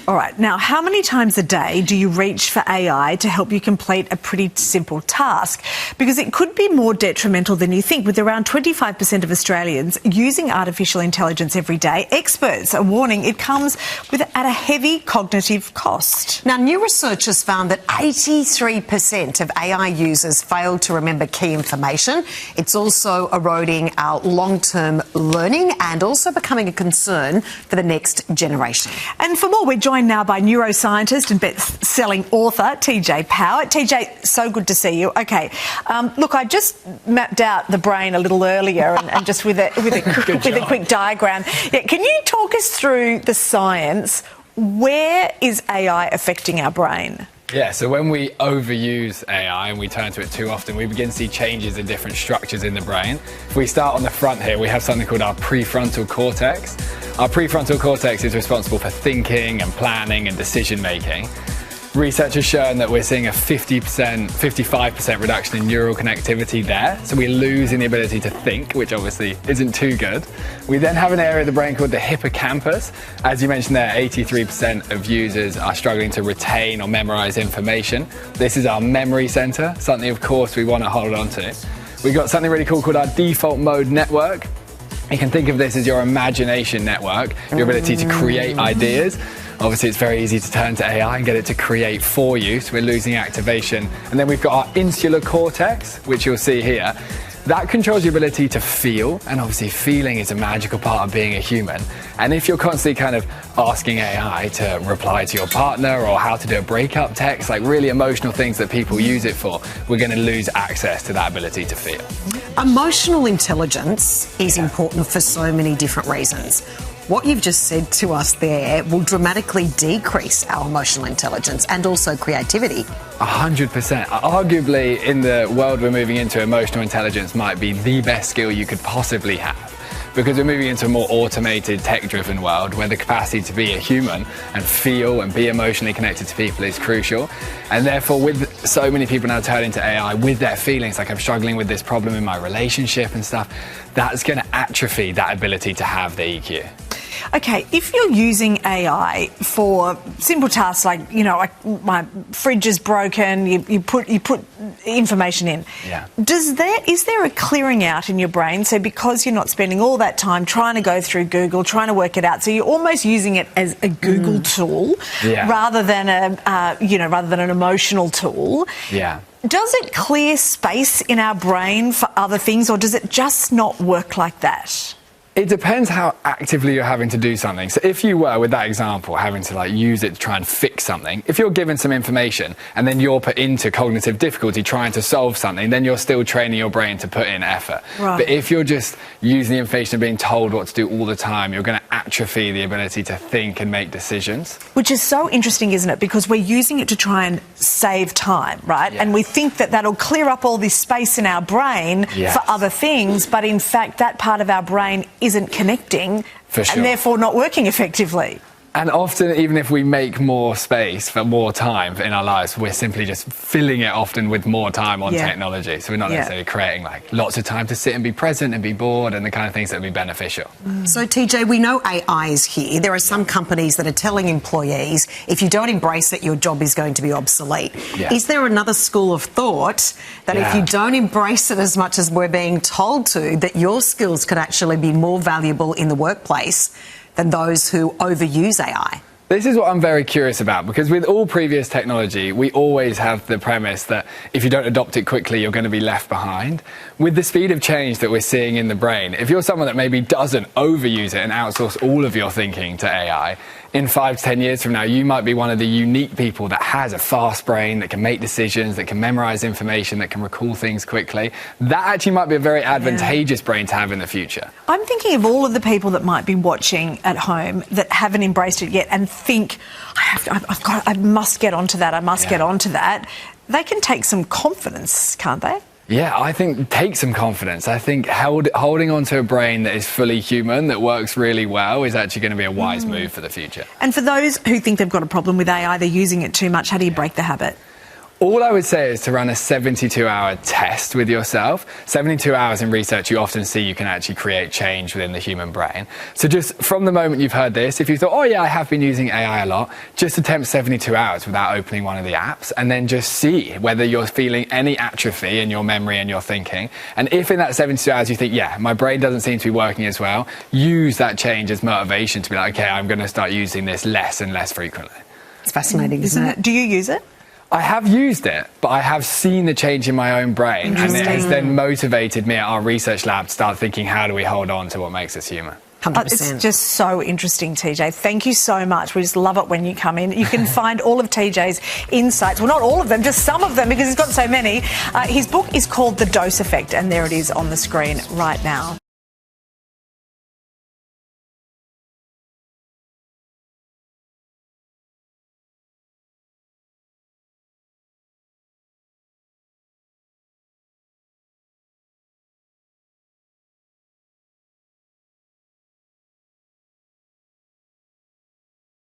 All right. Now, how many times a day do you reach for AI to help you complete a pretty simple task? Because it could be more detrimental than you think, with around 25% of Australians using artificial intelligence every day. Experts are warning it comes at a heavy cognitive cost. Now, new research has found that 83% of AI users fail to remember key information. It's also eroding our long-term learning and also becoming a concern for the next generation. And for more, we're joined now by neuroscientist and best-selling author TJ Power. TJ, so good to see you. Okay, look, I just mapped out the brain a little earlier, and just with a quick diagram. Yeah, can you talk us through the science? Where is AI affecting our brain? Yeah, so when we overuse AI and we turn to it too often, we begin to see changes in different structures in the brain. If we start on the front here, we have something called our prefrontal cortex. Our prefrontal cortex is responsible for thinking and planning and decision making. Research has shown that we're seeing a 55% reduction in neural connectivity there. So we're losing the ability to think, which obviously isn't too good. We then have an area of the brain called the hippocampus. As you mentioned there, 83% of users are struggling to retain or memorize information. This is our memory center, something of course we want to hold on to. We've got something really cool called our default mode network. You can think of this as your imagination network, your ability to create ideas. Obviously, it's very easy to turn to AI and get it to create for you, so we're losing activation. And then we've got our insular cortex, which you'll see here. That controls your ability to feel, and obviously feeling is a magical part of being a human. And if you're constantly kind of asking AI to reply to your partner or how to do a breakup text, like really emotional things that people use it for, we're going to lose access to that ability to feel. Emotional intelligence is important for so many different reasons. What you've just said to us there will dramatically decrease our emotional intelligence and also creativity. 100%. Arguably, in the world we're moving into, emotional intelligence might be the best skill you could possibly have. Because we're moving into a more automated, tech-driven world where the capacity to be a human and feel and be emotionally connected to people is crucial. And therefore, with so many people now turning to AI with their feelings, like I'm struggling with this problem in my relationship and stuff, that's going to atrophy that ability to have the EQ. Okay, if you're using AI for simple tasks like, you know, like my fridge is broken, you put information in. Yeah. Is there a clearing out in your brain? So because you're not spending all that time trying to go through Google, trying to work it out, so you're almost using it as a Google tool rather than an emotional tool. Yeah. Does it clear space in our brain for other things, or does it just not work like that? It depends how actively you're having to do something. So if you were, with that example, having to use it to try and fix something, if you're given some information and then you're put into cognitive difficulty trying to solve something, then you're still training your brain to put in effort. Right. But if you're just using the information and being told what to do all the time, you're going to atrophy the ability to think and make decisions. Which is so interesting, isn't it? Because we're using it to try and save time, right? Yeah. And we think that that'll clear up all this space in our brain for other things, but in fact that part of our brain isn't connecting and therefore not working effectively. And often, even if we make more space for more time in our lives, we're simply just filling it often with more time on technology. So we're not necessarily creating lots of time to sit and be present and be bored and the kind of things that would be beneficial. So, TJ, we know AI is here. There are some companies that are telling employees, if you don't embrace it, your job is going to be obsolete. Yeah. Is there another school of thought that if you don't embrace it as much as we're being told to, that your skills could actually be more valuable in the workplace than those who overuse AI? This is what I'm very curious about, because with all previous technology, we always have the premise that if you don't adopt it quickly, you're going to be left behind. With the speed of change that we're seeing in the brain, if you're someone that maybe doesn't overuse it and outsource all of your thinking to AI, in 5 to 10 years from now, you might be one of the unique people that has a fast brain, that can make decisions, that can memorize information, that can recall things quickly. That actually might be a very advantageous brain to have in the future. I'm thinking of all of the people that might be watching at home that haven't embraced it yet and think, I must get onto that, I must get onto that. They can take some confidence, can't they? Yeah, I think take some confidence. I think holding onto a brain that is fully human, that works really well, is actually going to be a wise move for the future. And for those who think they've got a problem with AI, they're using it too much, how do you break the habit? All I would say is to run a 72-hour test with yourself. 72 hours in research, you often see you can actually create change within the human brain. So just from the moment you've heard this, if you thought, oh yeah, I have been using AI a lot, just attempt 72 hours without opening one of the apps, and then just see whether you're feeling any atrophy in your memory and your thinking. And if in that 72 hours you think, yeah, my brain doesn't seem to be working as well, use that change as motivation to be like, okay, I'm going to start using this less and less frequently. It's fascinating, isn't it? Do you use it? I have used it, but I have seen the change in my own brain, and it has then motivated me at our research lab to start thinking, how do we hold on to what makes us human? 100%. It's just so interesting, TJ. Thank you so much. We just love it when you come in. You can find all of TJ's insights. Well, not all of them, just some of them, because he's got so many. His book is called The Dose Effect, and there it is on the screen right now.